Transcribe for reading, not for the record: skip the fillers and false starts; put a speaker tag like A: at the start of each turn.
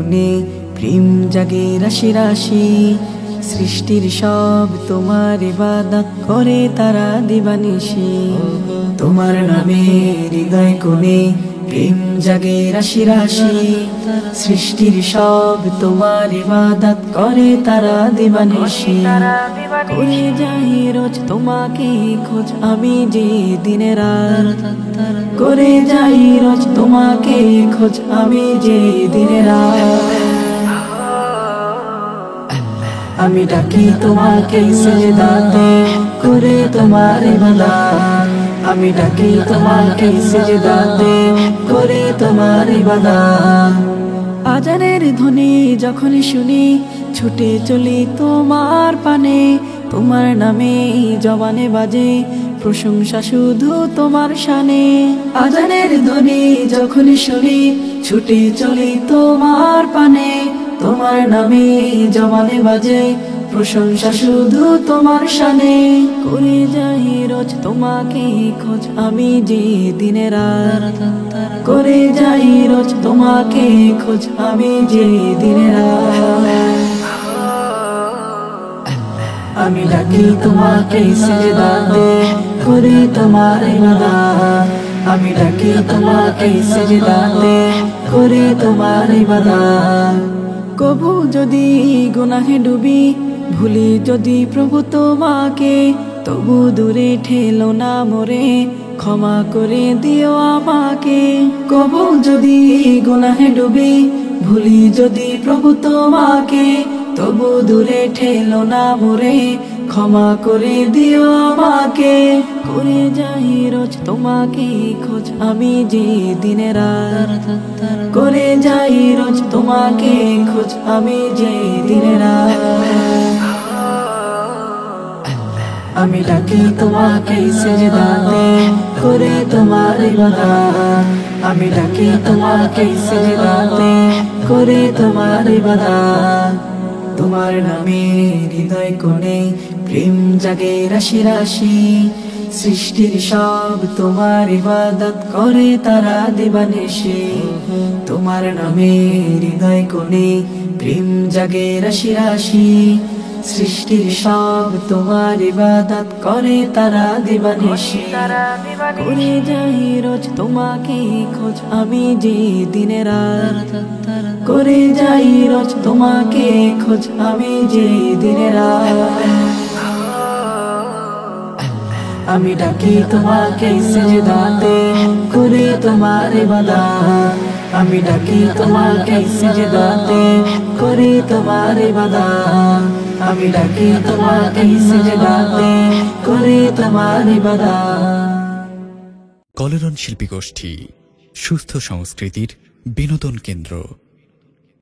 A: কোণে প্রেম জাগে রাশি রাশি। সৃষ্টির সব তোমার ইবাদত করে তারা দিবানিশি। তোমার নামে হৃদয় কোণে প্রেম জাগে রাশি রাশি। সৃষ্টির সব তোমার ইবাদত করে তারা দিবানিশি। করে যাই রোজ তোমাকে খোঁজ আমি যে দিনে রাত। করে যাই রোজ তোমাকে খোঁজ আমি যে দিনে রাত। আমি ডাকি তোমাকে সিজদাতে করে তোমার ইবাদত। আমি ডাকি তোমাকে সিজদাতে করে তোমার ইবাদত। আজানের ধ্বনি যখন শুনি ছুটে চলি তোমার পানে। তোমার নামে জবানে বাজে প্রশংসা শুধু তোমার শানে। আজানের ধ্বনি যখন শুনি ছুটে চলি তোমার পানে। তোমার নামে জবানে বাজে প্রশংসা শুধু তোমার শানে। করে যাই রোজ তোমাকে খোঁজ আমি যে দিনে রাত। করে যাই রোজ তোমাকে খোঁজ আমি যে দিনে রাত। আমি ডাকি তোমাকে সিজদাতে করে তোমার ইবাদত। আমি ডাকি তোমাকে সিজদাতে করে তোমার ইবাদত। কবু যদি গুনাহে ডুবি ভুলি যদি প্রভু তোমাকে, তবু দূরে ঠেলো না মোরে ক্ষমা করে দিও আমাকে। কবু যদি গুনাহে ডুবি ভুলি যদি প্রভু তোমাকে, তবু দূরে ঠেলো না মোরে ক্ষমা করে দিও আমাকে। করে যাই রোজ তোমাকে খোঁজ আমি যে দিনে রাত। করে যাই রোজ তোমাকে খোঁজ আমি যে দিনে রাত। আমি ডাকি তোমাকে সিজদাতে করে তোমার ইবাদত। আমি ডাকি তোমাকে সিজদাতে করে তোমার ইবাদত। তোমার নামে হৃদয় কোণে প্রেম জাগে রাশি রাশি। সৃষ্টির সব তোমার ইবাদত করে তারা দিবানিশি। তোমার নামে হৃদয় কোণে প্রেম জাগে রাশি রাশি। সৃষ্টির সব তোমার ইবাদত করে তারা দিবানিশি। করে যাই রোজ তোমাকে খোঁজ আমি যে দিনে রাত। করে যাই রোজ তোমাকে খোঁজ আমি যে দিনে রাত। আমি ডাকি তোমাকে সিজদাতে করে তোমার ইবাদত। আমি ডাকি তোমাকে সিজদাতে করে তোমার ইবাদত। আমি ডাকি তোমাকে সিজদাতে করে তোমার ইবাদত।
B: কলেরন শিল্পী গোষ্ঠী, সুস্থ সংস্কৃতির বিনোদন কেন্দ্র।